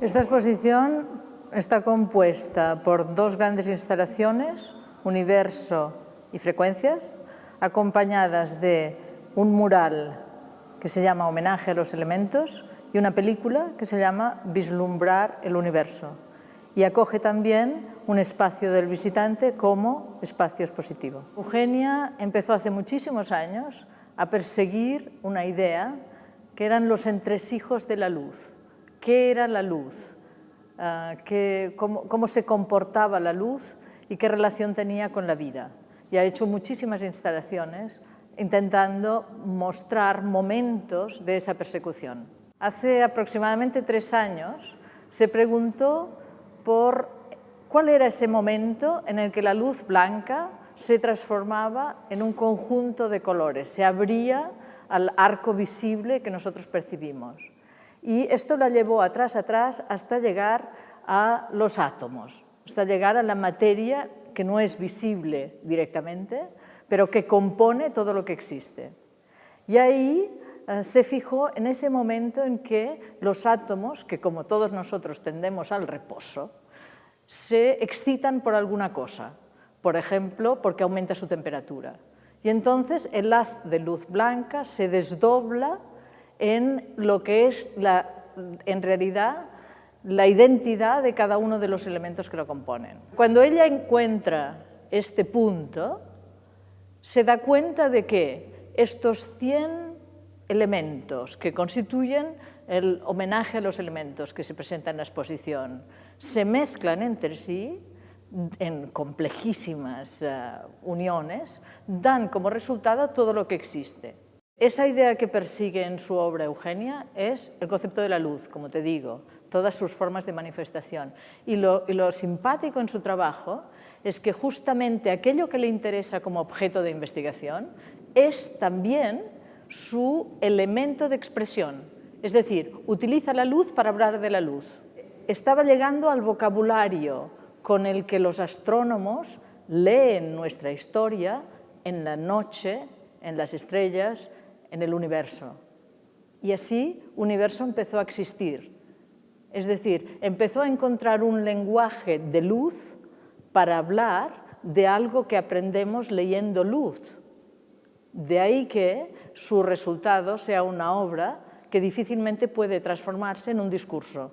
Esta exposición está compuesta por dos grandes instalaciones, Universo y Frecuencias, acompañadas de un mural que se llama Homenaje a los elementos y una película que se llama Vislumbrar el universo. Y acoge también un espacio del visitante como espacio expositivo. Eugenia empezó hace muchísimos años a perseguir una idea que eran los entresijos de la luz. ¿Qué era la luz? ¿Cómo se comportaba la luz y qué relación tenía con la vida? Y ha hecho muchísimas instalaciones intentando mostrar momentos de esa persecución. Hace aproximadamente 3 años se preguntó por cuál era ese momento en el que la luz blanca se transformaba en un conjunto de colores, se abría al arco visible que nosotros percibimos. Y esto la llevó atrás hasta llegar a los átomos, hasta llegar a la materia que no es visible directamente, pero que compone todo lo que existe. Y ahí se fijó en ese momento en que los átomos, que como todos nosotros tendemos al reposo, se excitan por alguna cosa, por ejemplo, porque aumenta su temperatura. Y entonces el haz de luz blanca se desdobla en lo que es en realidad la identidad de cada uno de los elementos que lo componen. Cuando ella encuentra este punto, se da cuenta de que estos 100 elementos que constituyen el homenaje a los elementos que se presenta en la exposición se mezclan entre sí en complejísimas uniones, dan como resultado todo lo que existe. Esa idea que persigue en su obra Eugenia es el concepto de la luz, como te digo, todas sus formas de manifestación. Y lo simpático en su trabajo es que justamente aquello que le interesa como objeto de investigación es también su elemento de expresión. Es decir, utiliza la luz para hablar de la luz. Estaba llegando al vocabulario con el que los astrónomos leen nuestra historia en la noche, en las estrellas, en el universo. Y así, universo empezó a existir. Es decir, empezó a encontrar un lenguaje de luz para hablar de algo que aprendemos leyendo luz. De ahí que su resultado sea una obra que difícilmente puede transformarse en un discurso.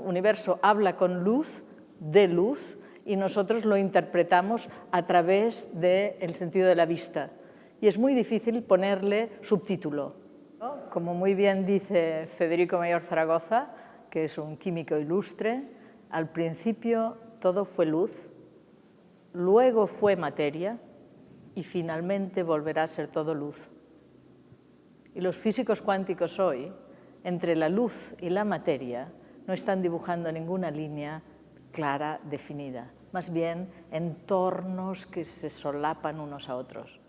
Universo habla con luz, de luz, y nosotros lo interpretamos a través del sentido de la vista. Y es muy difícil ponerle subtítulo. Como muy bien dice Federico Mayor Zaragoza, que es un químico ilustre, al principio todo fue luz, luego fue materia y finalmente volverá a ser todo luz. Y los físicos cuánticos hoy, entre la luz y la materia, no están dibujando ninguna línea clara, definida, más bien entornos que se solapan unos a otros.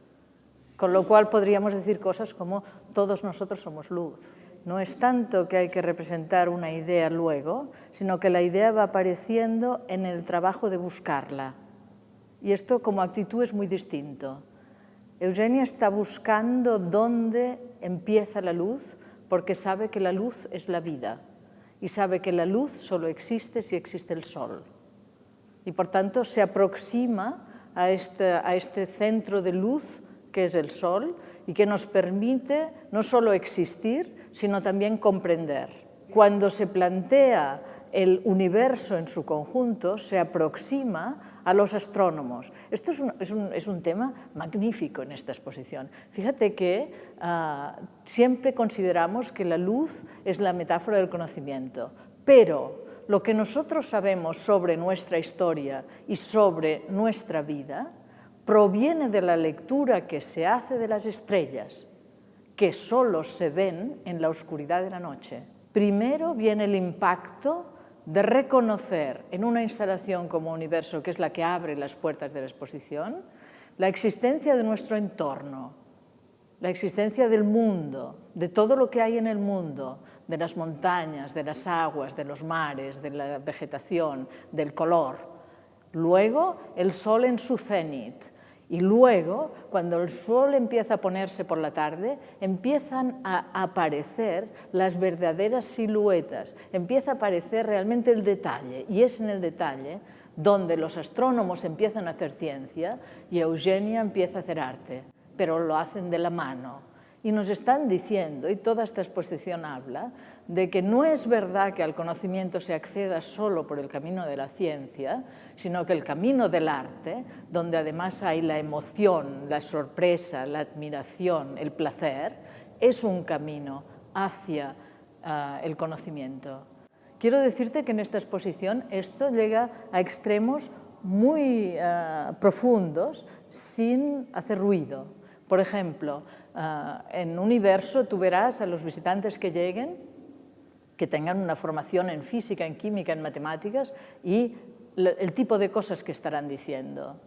Con lo cual podríamos decir cosas como todos nosotros somos luz. No es tanto que hay que representar una idea luego, sino que la idea va apareciendo en el trabajo de buscarla. Y esto como actitud es muy distinto. Eugenia está buscando dónde empieza la luz porque sabe que la luz es la vida y sabe que la luz solo existe si existe el sol. Y por tanto se aproxima a este centro de luz que es el sol y que nos permite no solo existir, sino también comprender. Cuando se plantea el universo en su conjunto, se aproxima a los astrónomos. Esto es un tema magnífico en esta exposición. Fíjate que siempre consideramos que la luz es la metáfora del conocimiento, pero lo que nosotros sabemos sobre nuestra historia y sobre nuestra vida proviene de la lectura que se hace de las estrellas, que solo se ven en la oscuridad de la noche. Primero viene el impacto de reconocer en una instalación como Universo, que es la que abre las puertas de la exposición, la existencia de nuestro entorno, la existencia del mundo, de todo lo que hay en el mundo, de las montañas, de las aguas, de los mares, de la vegetación, del color. Luego, el sol en su cenit Y luego, cuando el sol empieza a ponerse por la tarde, empiezan a aparecer las verdaderas siluetas, empieza a aparecer realmente el detalle, y es en el detalle donde los astrónomos empiezan a hacer ciencia y Eugenia empieza a hacer arte, pero lo hacen de la mano. Y nos están diciendo, y toda esta exposición habla, de que no es verdad que al conocimiento se acceda solo por el camino de la ciencia, sino que el camino del arte, donde además hay la emoción, la sorpresa, la admiración, el placer, es un camino hacia el conocimiento. Quiero decirte que en esta exposición esto llega a extremos muy profundos sin hacer ruido. Por ejemplo, en Universo tú verás a los visitantes que lleguen, que tengan una formación en física, en química, en matemáticas y el tipo de cosas que estarán diciendo.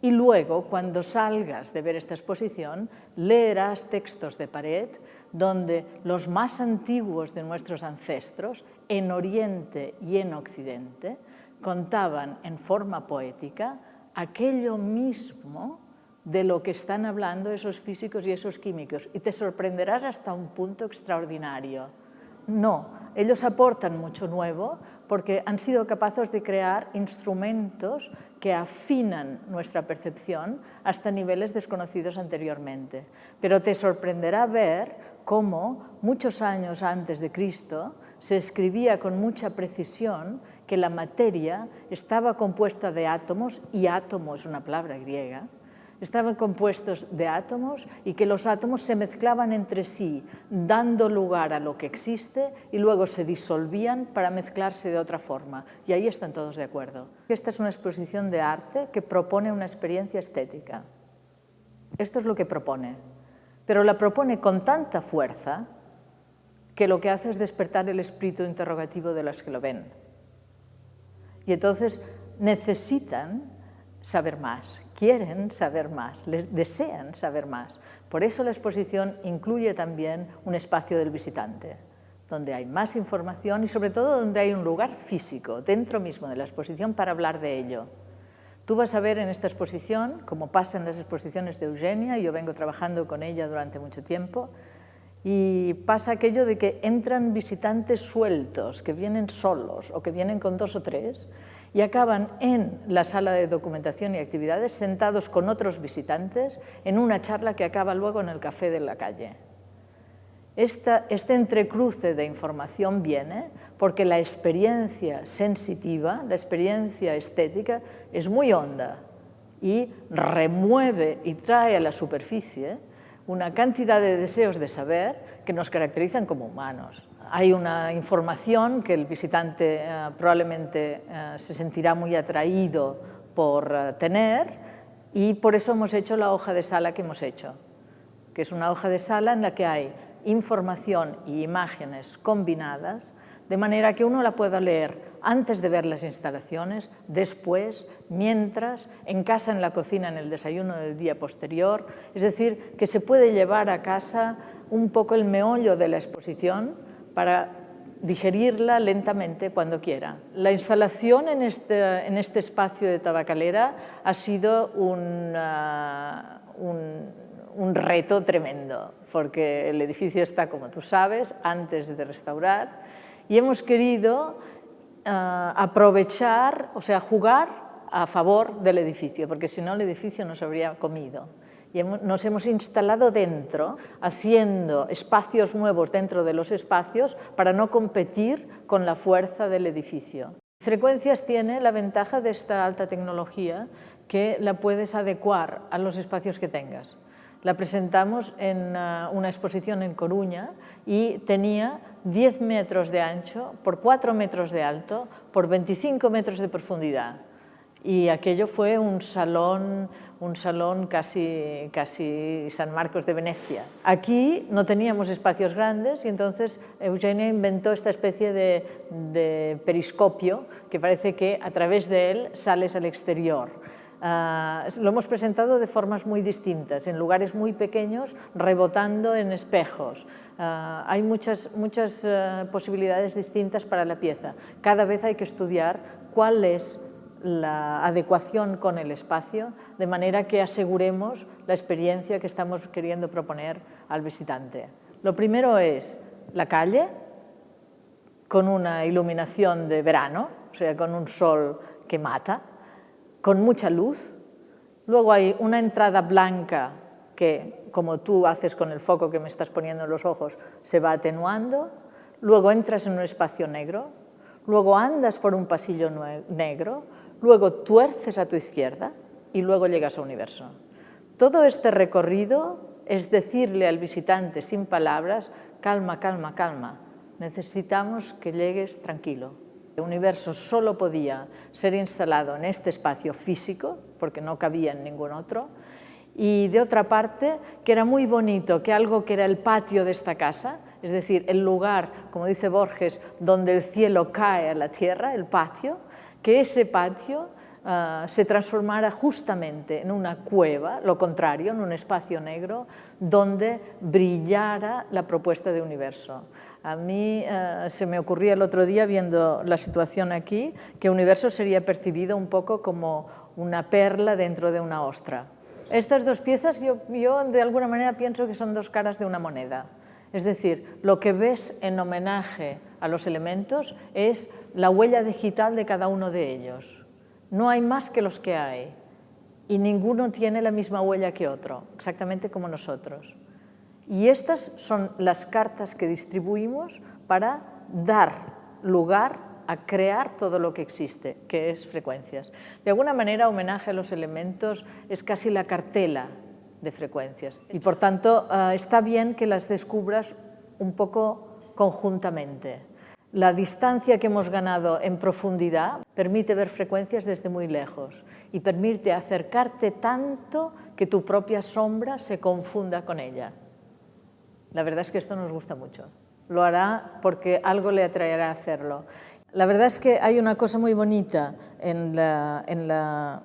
Y luego, cuando salgas de ver esta exposición, leerás textos de pared donde los más antiguos de nuestros ancestros, en Oriente y en Occidente, contaban en forma poética aquello mismo de lo que están hablando esos físicos y esos químicos. Y te sorprenderás hasta un punto extraordinario. No, ellos aportan mucho nuevo porque han sido capaces de crear instrumentos que afinan nuestra percepción hasta niveles desconocidos anteriormente. Pero te sorprenderá ver cómo muchos años antes de Cristo se escribía con mucha precisión que la materia estaba compuesta de átomos, y átomo es una palabra griega, estaban compuestos de átomos y que los átomos se mezclaban entre sí, dando lugar a lo que existe y luego se disolvían para mezclarse de otra forma. Y ahí están todos de acuerdo. Esta es una exposición de arte que propone una experiencia estética. Esto es lo que propone. Pero la propone con tanta fuerza que lo que hace es despertar el espíritu interrogativo de los que lo ven. Y entonces necesitan saber más, quieren saber más, desean saber más. Por eso la exposición incluye también un espacio del visitante, donde hay más información y sobre todo donde hay un lugar físico, dentro mismo de la exposición, para hablar de ello. Tú vas a ver en esta exposición, como pasa en las exposiciones de Eugenia, yo vengo trabajando con ella durante mucho tiempo, y pasa aquello de que entran visitantes sueltos, que vienen solos o que vienen con 2 o 3, y acaban en la sala de documentación y actividades sentados con otros visitantes en una charla que acaba luego en el café de la calle. Este entrecruce de información viene porque la experiencia sensitiva, la experiencia estética, es muy honda y remueve y trae a la superficie una cantidad de deseos de saber que nos caracterizan como humanos. Hay una información que el visitante probablemente se sentirá muy atraído por tener, y por eso hemos hecho la hoja de sala que hemos hecho, que es una hoja de sala en la que hay información y imágenes combinadas, de manera que uno la pueda leer antes de ver las instalaciones, después, mientras, en casa, en la cocina, en el desayuno del día posterior. Es decir, que se puede llevar a casa un poco el meollo de la exposición para digerirla lentamente cuando quiera. La instalación en este espacio de Tabacalera ha sido un reto tremendo, porque el edificio está, como tú sabes, antes de restaurar, y hemos querido aprovechar, o sea, jugar a favor del edificio, porque si no el edificio nos habría comido. Y nos hemos instalado dentro, haciendo espacios nuevos dentro de los espacios para no competir con la fuerza del edificio. Frecuencias tiene la ventaja de esta alta tecnología, que la puedes adecuar a los espacios que tengas. La presentamos en una exposición en Coruña y tenía 10 metros de ancho por 4 metros de alto por 25 metros de profundidad. Y aquello fue un salón casi San Marcos de Venecia. Aquí no teníamos espacios grandes y entonces Eugenia inventó esta especie de periscopio que parece que a través de él sales al exterior. Lo hemos presentado de formas muy distintas, en lugares muy pequeños, rebotando en espejos. Hay muchas posibilidades distintas para la pieza. Cada vez hay que estudiar cuál es la adecuación con el espacio, de manera que aseguremos la experiencia que estamos queriendo proponer al visitante. Lo primero es la calle, con una iluminación de verano, o sea, con un sol que mata, con mucha luz. Luego hay una entrada blanca que, como tú haces con el foco que me estás poniendo en los ojos, se va atenuando. Luego entras en un espacio negro, luego andas por un pasillo negro, luego tuerces a tu izquierda y luego llegas a Universo. Todo este recorrido es decirle al visitante sin palabras, calma, calma, calma, necesitamos que llegues tranquilo. Universo solo podía ser instalado en este espacio físico, porque no cabía en ningún otro, y de otra parte, que era muy bonito que algo que era el patio de esta casa, es decir, el lugar, como dice Borges, donde el cielo cae a la tierra, el patio, que ese patio se transformara justamente en una cueva, lo contrario, en un espacio negro, donde brillara la propuesta de Universo. A mí se me ocurría el otro día, viendo la situación aquí, que Universo sería percibido un poco como una perla dentro de una ostra. Estas dos piezas yo de alguna manera pienso que son dos caras de una moneda. Es decir, lo que ves en homenaje a los elementos es la huella digital de cada uno de ellos. No hay más que los que hay y ninguno tiene la misma huella que otro, exactamente como nosotros. Y estas son las cartas que distribuimos para dar lugar a crear todo lo que existe, que es frecuencias. De alguna manera, homenaje a los elementos es casi la cartela de frecuencias y, por tanto, está bien que las descubras un poco conjuntamente. La distancia que hemos ganado en profundidad permite ver frecuencias desde muy lejos y permite acercarte tanto que tu propia sombra se confunda con ella. La verdad es que esto nos gusta mucho. Lo hará porque algo le atraerá a hacerlo. La verdad es que hay una cosa muy bonita en la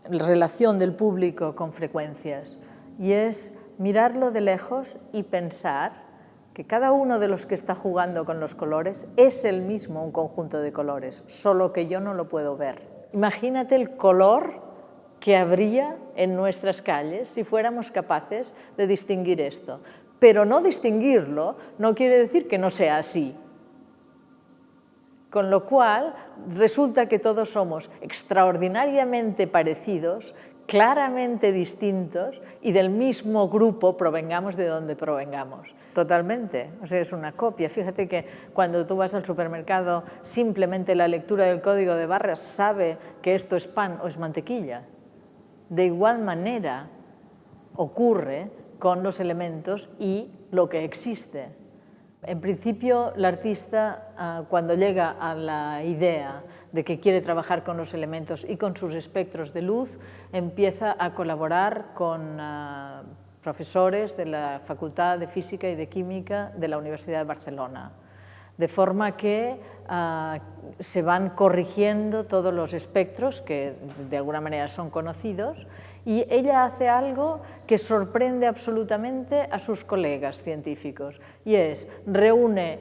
relación del público con frecuencias y es mirarlo de lejos y pensar que cada uno de los que está jugando con los colores es el mismo un conjunto de colores, solo que yo no lo puedo ver. Imagínate el color que habría en nuestras calles si fuéramos capaces de distinguir esto. Pero no distinguirlo no quiere decir que no sea así. Con lo cual, resulta que todos somos extraordinariamente parecidos, claramente distintos y del mismo grupo, provengamos de donde provengamos. Totalmente, o sea, es una copia. Fíjate que cuando tú vas al supermercado, simplemente la lectura del código de barras sabe que esto es pan o es mantequilla. De igual manera ocurre con los elementos y lo que existe. En principio, el artista, cuando llega a la idea de que quiere trabajar con los elementos y con sus espectros de luz, empieza a colaborar con profesores de la Facultad de Física y de Química de la Universidad de Barcelona, de forma que se van corrigiendo todos los espectros que de alguna manera son conocidos, y ella hace algo que sorprende absolutamente a sus colegas científicos, y es reúne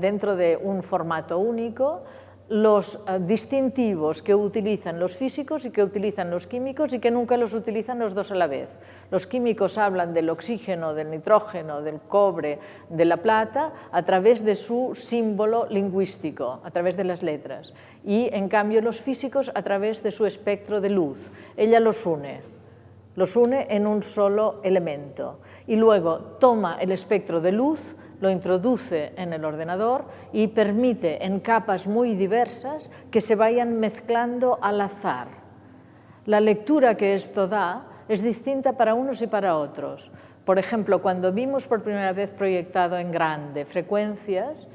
dentro de un formato único los distintivos que utilizan los físicos y que utilizan los químicos y que nunca los utilizan los dos a la vez. Los químicos hablan del oxígeno, del nitrógeno, del cobre, de la plata a través de su símbolo lingüístico, a través de las letras, y en cambio los físicos a través de su espectro de luz. Ella los une en un solo elemento y luego toma el espectro de luz, lo introduce en el ordenador y permite en capas muy diversas que se vayan mezclando al azar. La lectura que esto da es distinta para unos y para otros. Por ejemplo, cuando vimos por primera vez proyectado en grande frecuencias,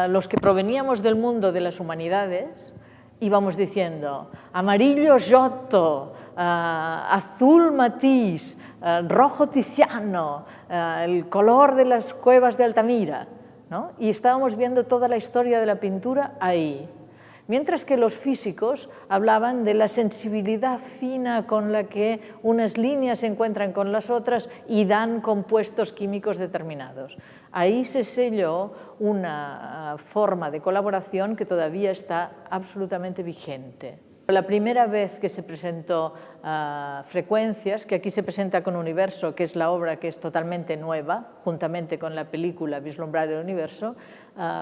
los que proveníamos del mundo de las humanidades íbamos diciendo amarillo Giotto, azul Matisse, rojo Tiziano, el color de las cuevas de Altamira, ¿no? Y estábamos viendo toda la historia de la pintura ahí. Mientras que los físicos hablaban de la sensibilidad fina con la que unas líneas se encuentran con las otras y dan compuestos químicos determinados. Ahí se selló una forma de colaboración que todavía está absolutamente vigente. La primera vez que se presentó Frecuencias, que aquí se presenta con Universo, que es la obra que es totalmente nueva, juntamente con la película Vislumbrar el Universo,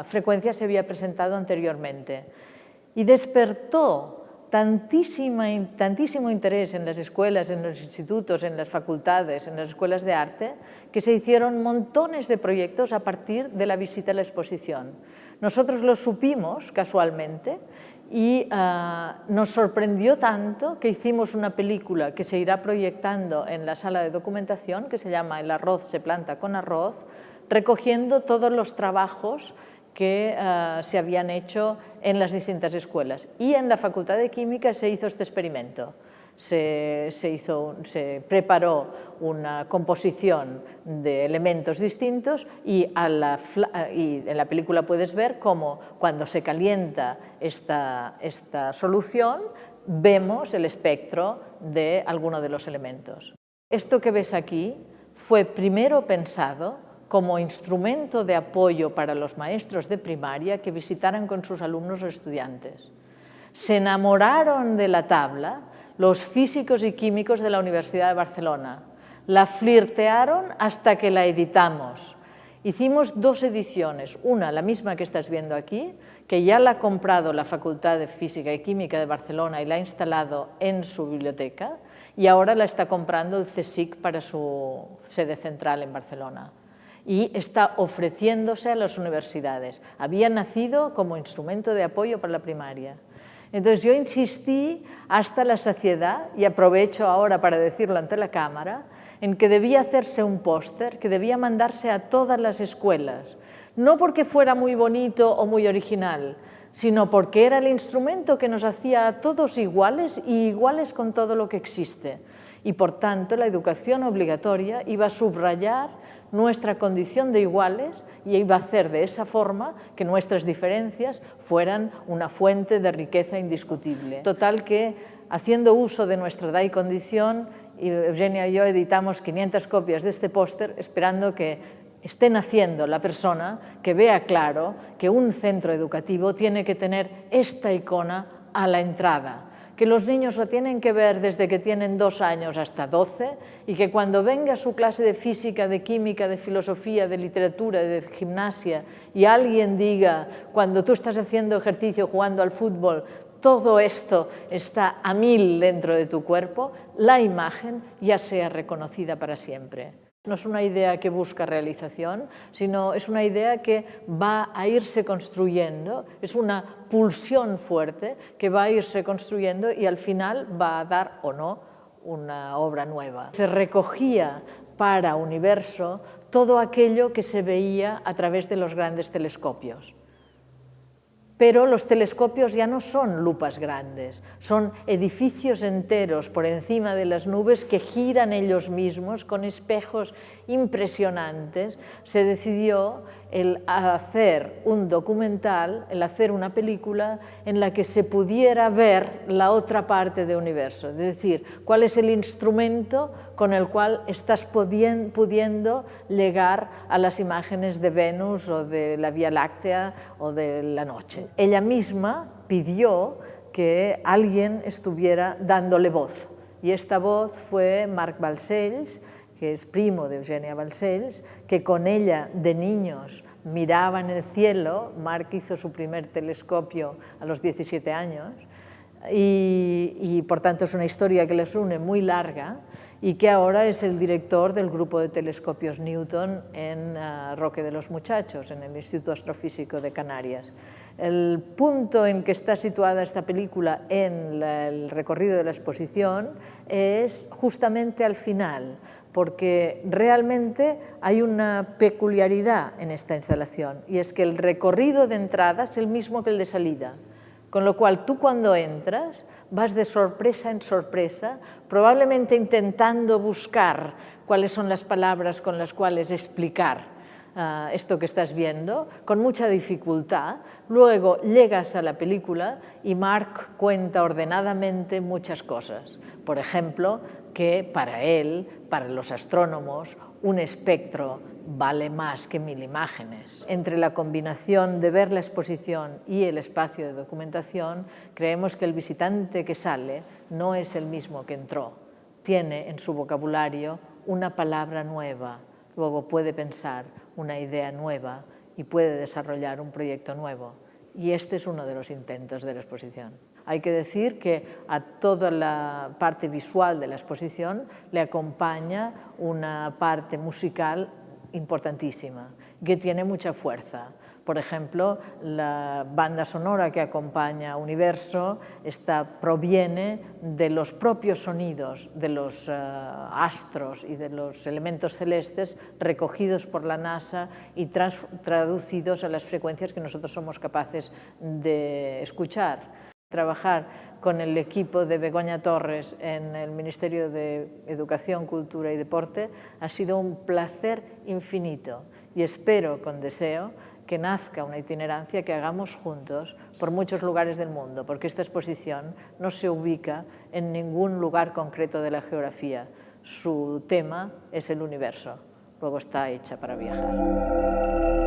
Frecuencias se había presentado anteriormente. Y despertó tantísimo interés en las escuelas, en los institutos, en las facultades, en las escuelas de arte, que se hicieron montones de proyectos a partir de la visita a la exposición. Nosotros lo supimos casualmente y nos sorprendió tanto que hicimos una película que se irá proyectando en la sala de documentación, que se llama El arroz se planta con arroz, recogiendo todos los trabajos que se habían hecho en las distintas escuelas. Y en la Facultad de Química se hizo este experimento. Se preparó una composición de elementos distintos y en la película puedes ver cómo cuando se calienta esta solución vemos el espectro de alguno de los elementos. Esto que ves aquí fue primero pensado como instrumento de apoyo para los maestros de primaria que visitaran con sus alumnos o estudiantes. Se enamoraron de la tabla los físicos y químicos de la Universidad de Barcelona. La flirtearon hasta que la editamos. Hicimos 2 ediciones, una, la misma que estás viendo aquí, que ya la ha comprado la Facultad de Física y Química de Barcelona y la ha instalado en su biblioteca, y ahora la está comprando el CSIC para su sede central en Barcelona. Y está ofreciéndose a las universidades. Había nacido como instrumento de apoyo para la primaria. Entonces yo insistí hasta la saciedad, y aprovecho ahora para decirlo ante la cámara, en que debía hacerse un póster que debía mandarse a todas las escuelas, no porque fuera muy bonito o muy original, sino porque era el instrumento que nos hacía a todos iguales y iguales con todo lo que existe. Y por tanto la educación obligatoria iba a subrayar nuestra condición de iguales y iba a hacer de esa forma que nuestras diferencias fueran una fuente de riqueza indiscutible. Total que, haciendo uso de nuestra edad y condición, Eugenia y yo editamos 500 copias de este póster esperando que esté naciendo la persona que vea claro que un centro educativo tiene que tener esta icona a la entrada, que los niños la tienen que ver desde que tienen 2 años hasta 12 y que cuando venga su clase de física, de química, de filosofía, de literatura, de gimnasia y alguien diga, cuando tú estás haciendo ejercicio, jugando al fútbol, todo esto está a 1000 dentro de tu cuerpo, la imagen ya sea reconocida para siempre. No es una idea que busca realización, sino es una idea que va a irse construyendo, es una pulsión fuerte que va a irse construyendo y al final va a dar o no una obra nueva. Se recogía para Universo todo aquello que se veía a través de los grandes telescopios. Pero los telescopios ya no son lupas grandes, son edificios enteros por encima de las nubes que giran ellos mismos con espejos impresionantes. Se decidió el hacer un documental, el hacer una película en la que se pudiera ver la otra parte del universo, es decir, cuál es el instrumento con el cual estás pudiendo llegar a las imágenes de Venus o de la Vía Láctea o de la noche. Ella misma pidió que alguien estuviera dándole voz, y esta voz fue Marc Balcells, que es primo de Eugenia Balcells, que con ella de niños miraba en el cielo. Marc hizo su primer telescopio a los 17 años y por tanto es una historia que les une muy larga, y que ahora es el director del grupo de telescopios Newton en Roque de los Muchachos, en el Instituto Astrofísico de Canarias. El punto en que está situada esta película en el recorrido de la exposición es justamente al final, porque realmente hay una peculiaridad en esta instalación, y es que el recorrido de entrada es el mismo que el de salida, con lo cual tú cuando entras vas de sorpresa en sorpresa, probablemente intentando buscar cuáles son las palabras con las cuales explicar esto que estás viendo, con mucha dificultad. Luego llegas a la película y Marc cuenta ordenadamente muchas cosas. Por ejemplo, que para él, para los astrónomos, un espectro vale más que 1000 imágenes. Entre la combinación de ver la exposición y el espacio de documentación, creemos que el visitante que sale no es el mismo que entró. Tiene en su vocabulario una palabra nueva, luego puede pensar una idea nueva y puede desarrollar un proyecto nuevo. Y este es uno de los intentos de la exposición. Hay que decir que a toda la parte visual de la exposición le acompaña una parte musical importantísima, que tiene mucha fuerza. Por ejemplo, la banda sonora que acompaña Universo proviene de los propios sonidos de los astros y de los elementos celestes recogidos por la NASA y traducidos a las frecuencias que nosotros somos capaces de escuchar. Trabajar con el equipo de Begoña Torres en el Ministerio de Educación, Cultura y Deporte ha sido un placer infinito y espero con deseo que nazca una itinerancia que hagamos juntos por muchos lugares del mundo, porque esta exposición no se ubica en ningún lugar concreto de la geografía. Su tema es el universo, luego está hecha para viajar.